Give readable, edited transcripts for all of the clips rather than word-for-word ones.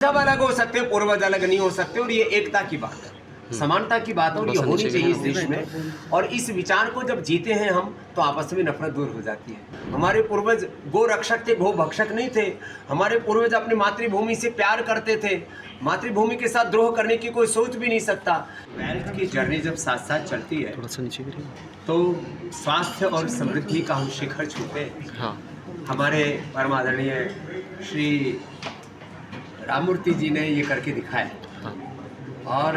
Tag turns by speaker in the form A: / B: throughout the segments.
A: सब अलग हो सकते हैं, पूर्वज अलग नहीं हो सकते, और ये एकता की बात है, समानता की बात है, और ये होनी चाहिए इस देश में। और इस विचार को जब जीते हैं हम, तो आपस में नफरत दूर हो जाती है। हमारे पूर्वज गो रक्षक थे, गो भक्षक नहीं थे। हमारे पूर्वज अपनी मातृभूमि से प्यार करते थे, मातृभूमि के साथ द्रोह करने की कोई सोच भी नहीं सकता। वेल्थ की जर्नी जब साथ साथ चलती है तो स्वास्थ्य और समृद्धि का हम शिखर छूते हैं।
B: हाँ।
A: हमारे परम आदरणीय श्री राममूर्ति जी ने ये करके दिखाया, और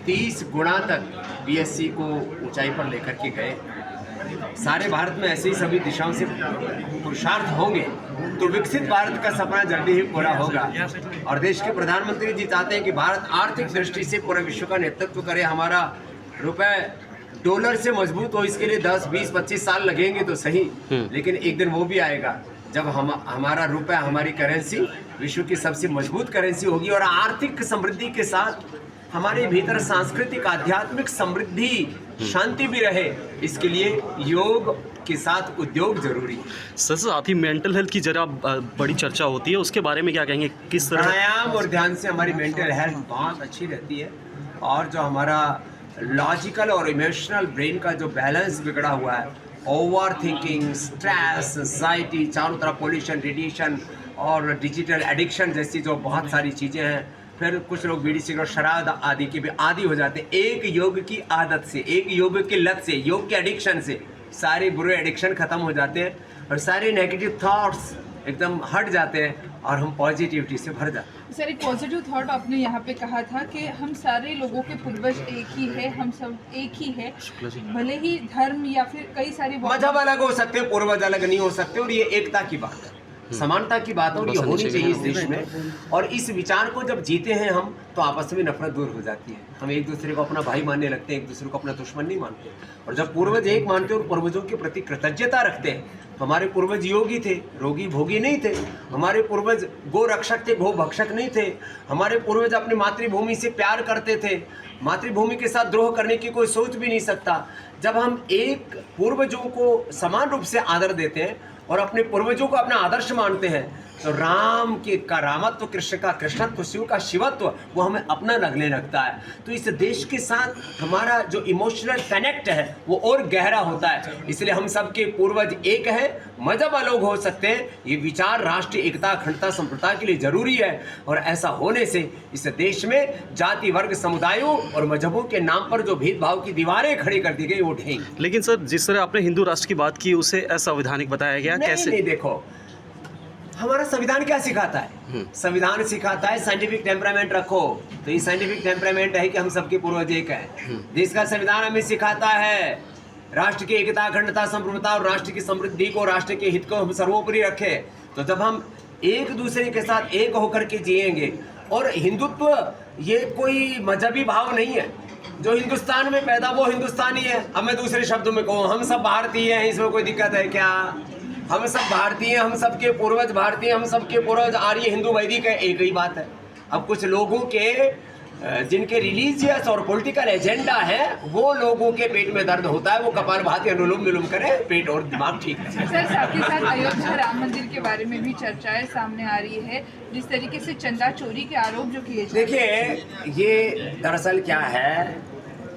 A: 30 गुना तक बीएससी को ऊंचाई पर लेकर के गए। सारे भारत में ऐसे ही सभी दिशाओं से पुरुषार्थ होंगे तो विकसित भारत का सपना जल्दी ही पूरा होगा। और देश के प्रधानमंत्री जी चाहते हैं कि भारत आर्थिक दृष्टि से पूरे विश्व का नेतृत्व करे, हमारा रुपए डॉलर से मजबूत हो। इसके लिए 10, 20, 25 साल लगेंगे तो सही, लेकिन एक दिन वो भी आएगा जब हमारा रुपया, हमारी करेंसी विश्व की सबसे मजबूत करेंसी होगी। और आर्थिक समृद्धि के साथ हमारे भीतर सांस्कृतिक आध्यात्मिक समृद्धि, शांति भी रहे। इसके लिए योग के साथ उद्योग जरूरी है।
B: सर, साथ ही मेंटल हेल्थ की जरा बड़ी चर्चा होती है, उसके बारे में क्या कहेंगे? किस तरह
A: प्राणायाम और ध्यान से हमारी मेंटल हेल्थ बहुत अच्छी रहती है, और जो हमारा लॉजिकल और इमोशनल ब्रेन का जो बैलेंस बिगड़ा हुआ है, ओवर थिंकिंग, स्ट्रेस, एंजाइटी, चारों तरफ पोल्यूशन, रेडिएशन और डिजिटल एडिक्शन जैसी जो बहुत सारी चीज़ें हैं, फिर कुछ लोग बीड़ी सिगरेट शराब आदि के भी आदी हो जाते हैं। एक योग की आदत से, एक योग की लत से, योग के एडिक्शन से सारे बुरे एडिक्शन खत्म हो जाते हैं, और सारे नेगेटिव थॉट्स एकदम हट जाते हैं, और हम पॉजिटिविटी से भर जाते हैं।
C: सर, एक पॉजिटिव थॉट आपने यहाँ पे कहा था कि हम सारे लोगों के पूर्वज एक ही है, हम सब एक ही है, भले ही धर्म या फिर कई सारी
A: मजहब अलग हो सकते हैं, पूर्वज अलग नहीं हो सकते, और ये एकता की बात है, समानता की बात है, और ये होनी चाहिए इस देश में। और इस विचार को जब जीते हैं हम, तो आपस में नफरत दूर हो जाती है। हम एक दूसरे को अपना भाई मानने लगते हैं, एक दूसरे को अपना दुश्मन नहीं मानते। और जब पूर्वज एक मानते हैं और पूर्वजों के प्रति कृतज्ञता रखते हैं, हमारे पूर्वज योगी थे, रोगी भोगी नहीं थे। हमारे पूर्वज गो रक्षक थे, गो भक्षक नहीं थे। हमारे पूर्वज अपनी मातृभूमि से प्यार करते थे, मातृभूमि के साथ द्रोह करने की कोई सोच भी नहीं सकता। जब हम एक पूर्वजों को समान रूप से आदर देते हैं और अपने पूर्वजों को अपना आदर्श मानते हैं, तो राम के का रामत्व, कृष्ण का कृष्णत्व, शिव का शिवत्व वो हमें अपना लगने लगता है। तो इस देश के साथ हमारा जो इमोशनल कनेक्ट है वो और गहरा होता है। इसलिए हम सबके पूर्वज एक है, मजहब अलग हो सकते हैं, ये विचार राष्ट्रीय एकता, अखंडता, संप्रभुता के लिए जरूरी है। और ऐसा होने से इस देश में जाति, वर्ग, समुदायों और मजहबों के नाम पर जो भेदभाव की दीवारें खड़ी कर दी गई वो ढहेंगी।
B: लेकिन सर, जिस तरह आपने हिंदू राष्ट्र की बात की, उसे असंवैधानिक बताया गया, कैसे?
A: नहीं, देखो हमारा संविधान क्या सिखाता है? संविधान सिखाता है साइंटिफिक टेम्परामेंट रखो। तो ये साइंटिफिक टेम्परामेंट है कि हम सबके पूर्वज एक हैं। देश का संविधान हमें सिखाता है राष्ट्र की एकता, अखंडता, संप्रभुता और राष्ट्र की समृद्धि को, राष्ट्र के हित को हम सर्वोपरि रखें। तो जब हम एक दूसरे के साथ एक होकर के जिएंगे, और हिंदुत्व ये कोई मजहबी भाव नहीं है। जो हिंदुस्तान में पैदा वो हिंदुस्तानी है। अब मैं दूसरे शब्दों में कहूँ, हम सब भारतीय हैं, इसमें कोई दिक्कत है क्या? हम सब भारतीय, हम सबके पूर्वज भारतीय, हम सबके पूर्वज आर्य, हिंदू, वैदिक है, एक ही बात है। अब कुछ लोगों के जिनके रिलीजियस और पॉलिटिकल एजेंडा है, वो लोगों के पेट में दर्द होता है, वो कपालभाति अनुलोम विलोम करें, पेट और दिमाग ठीक है।
C: सर, साथ ही साथ अयोध्या राम मंदिर के बारे में भी चर्चाएं सामने आ रही है, जिस तरीके से चंदा चोरी के आरोप जो किए जा रहे हैं।
A: देखिए, ये दरअसल क्या है,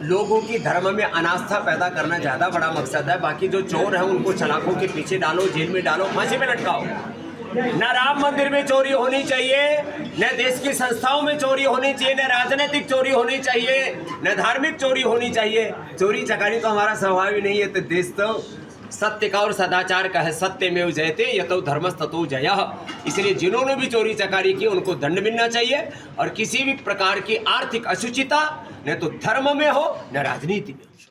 A: लोगों की धर्म में अनास्था पैदा करना ज़्यादा बड़ा मकसद है। बाकी जो चोर हैं उनको सलाखों के पीछे डालो, जेल में डालो, फांसी पे लटकाओ। न राम मंदिर में चोरी होनी चाहिए, न देश की संस्थाओं में चोरी होनी चाहिए, न राजनीतिक चोरी होनी चाहिए, न धार्मिक चोरी होनी चाहिए। चोरी चकारी तो हमारा स्वभाव ही नहीं है। तो देश तो सत्य का और सदाचार का है, सत्यमेव जयते यतो धर्मस्ततो जयः। इसलिए जिन्होंने भी चोरी चकारी की उनको दंड मिलना चाहिए, और किसी भी प्रकार की आर्थिक अशुचिता न तो धर्म में हो न राजनीति में।